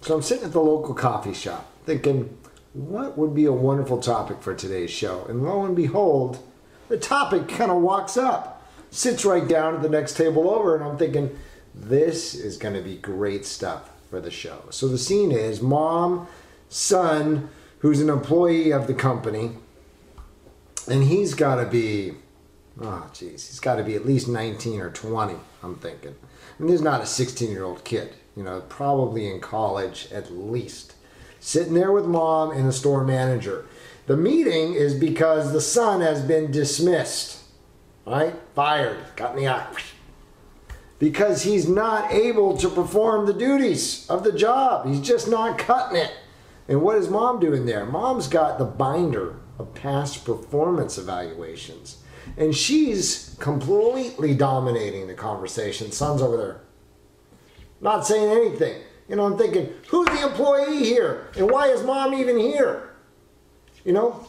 So I'm sitting at the local coffee shop thinking, what would be a wonderful topic for today's show? And lo and behold, the topic kind of walks up, sits right down at the next table over, and I'm thinking, this is going to be great stuff for the show. So the scene is mom, son, who's an employee of the company, and he's got to be, he's got to be at least 19 or 20, I'm thinking. I mean, there's not a 16-year-old kid, probably in college at least. Sitting there with mom and the store manager. The meeting is because the son has been dismissed, right? Fired, got in the eye. Because he's not able to perform the duties of the job. He's just not cutting it. And what is mom doing there? Mom's got the binder of past performance evaluations. And she's completely dominating the conversation. Son's over there, not saying anything. I'm thinking, who's the employee here? And why is mom even here?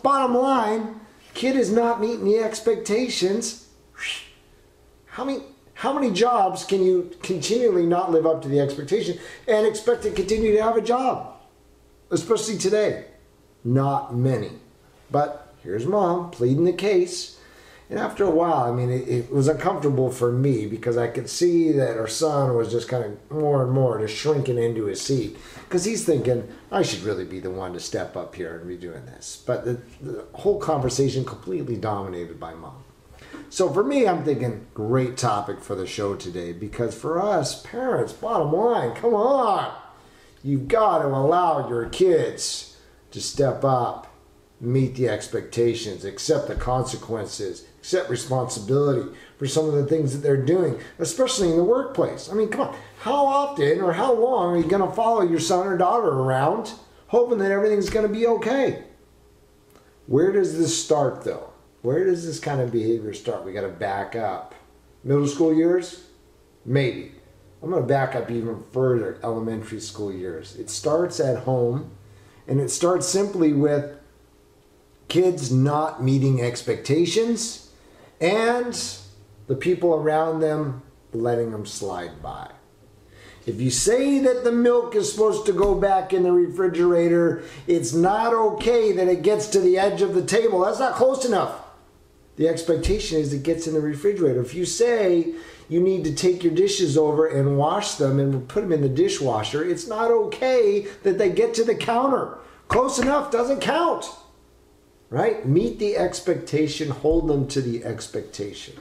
Bottom line, kid is not meeting the expectations. How many jobs can you continually not live up to the expectation and expect to continue to have a job? Especially today. Not many. But here's mom pleading the case. And after a while, it was uncomfortable for me because I could see that our son was just kind of more and more just shrinking into his seat. Because he's thinking, I should really be the one to step up here and be doing this. But the whole conversation completely dominated by mom. So for me, I'm thinking, great topic for the show today. Because for us, parents, bottom line, come on. You've got to allow your kids to step up, meet the expectations, accept the consequences, accept responsibility for some of the things that they're doing, especially in the workplace. Come on. How often or how long are you going to follow your son or daughter around hoping that everything's going to be okay? Where does this start, though? Where does this kind of behavior start? We got to back up. Middle school years? Maybe. I'm going to back up even further, elementary school years. It starts at home, and it starts simply with kids not meeting expectations and the people around them letting them slide by. If you say that the milk is supposed to go back in the refrigerator, it's not okay that it gets to the edge of the table. That's not close enough. The expectation is it gets in the refrigerator. If you say you need to take your dishes over and wash them and put them in the dishwasher, it's not okay that they get to the counter. Close enough doesn't count. Right? Meet the expectation, hold them to the expectation.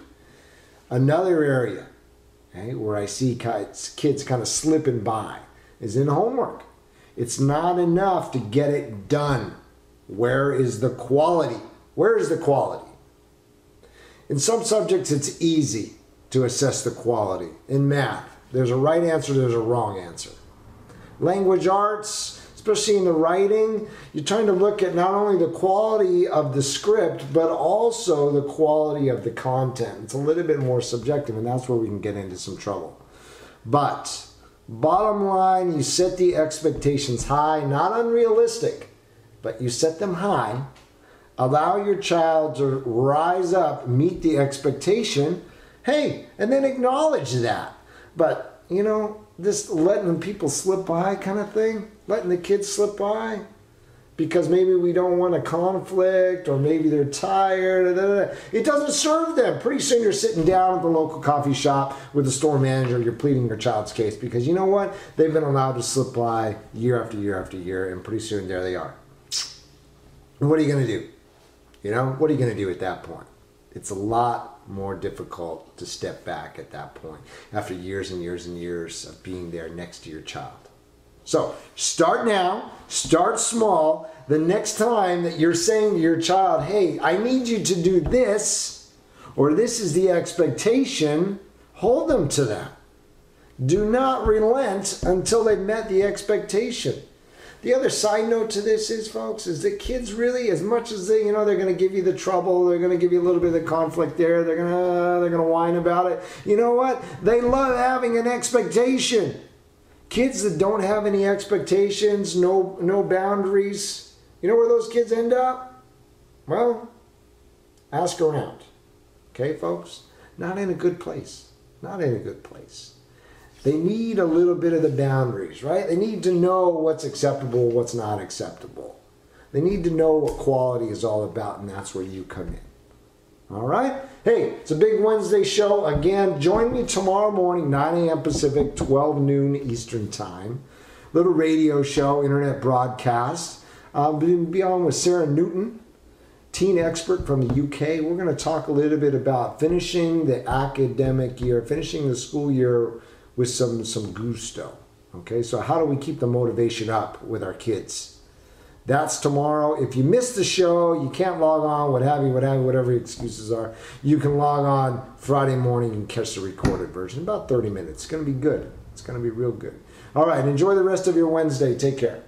Another area where I see kids kind of slipping by is in homework. It's not enough to get it done. Where is the quality? Where is the quality? In some subjects, it's easy to assess the quality. In math, there's a right answer, there's a wrong answer. Language arts, especially in the writing, you're trying to look at not only the quality of the script, but also the quality of the content. It's a little bit more subjective, and that's where we can get into some trouble. But bottom line, you set the expectations high, not unrealistic, but you set them high. Allow your child to rise up, meet the expectation, and then acknowledge that. But, this letting people slip by kind of thing, letting the kids slip by because maybe we don't want a conflict or maybe they're tired. It doesn't serve them. Pretty soon you're sitting down at the local coffee shop with the store manager. You're pleading your child's case because you know what? They've been allowed to slip by year after year after year, and pretty soon there they are. And what are you going to do? What are you going to do at that point? It's a lot more difficult to step back at that point after years and years and years of being there next to your child. So start now, start small. The next time that you're saying to your child, hey, I need you to do this, or this is the expectation, hold them to that. Do not relent until they've met the expectation. The other side note to this is, folks, is that kids really, as much as they're going to give you the trouble, they're going to give you a little bit of the conflict there, they're going to whine about it. You know what? They love having an expectation. Kids that don't have any expectations, no boundaries, you know where those kids end up? Well, ask around. Okay, folks? Not in a good place. Not in a good place. They need a little bit of the boundaries, right? They need to know what's acceptable, what's not acceptable. They need to know what quality is all about, and that's where you come in. All right? Hey, it's a big Wednesday show. Again, join me tomorrow morning, 9 a.m. Pacific, 12 noon Eastern Time. Little radio show, internet broadcast. I'll be on with Sarah Newton, teen expert from the UK. We're going to talk a little bit about finishing the academic year, finishing the school year with some gusto. Okay, so how do we keep the motivation up with our kids? That's tomorrow. If you missed the show, you can't log on, whatever your excuses are, you can log on Friday morning and catch the recorded version. About 30 minutes. It's going to be good. It's going to be real good. All right, enjoy the rest of your Wednesday. Take care.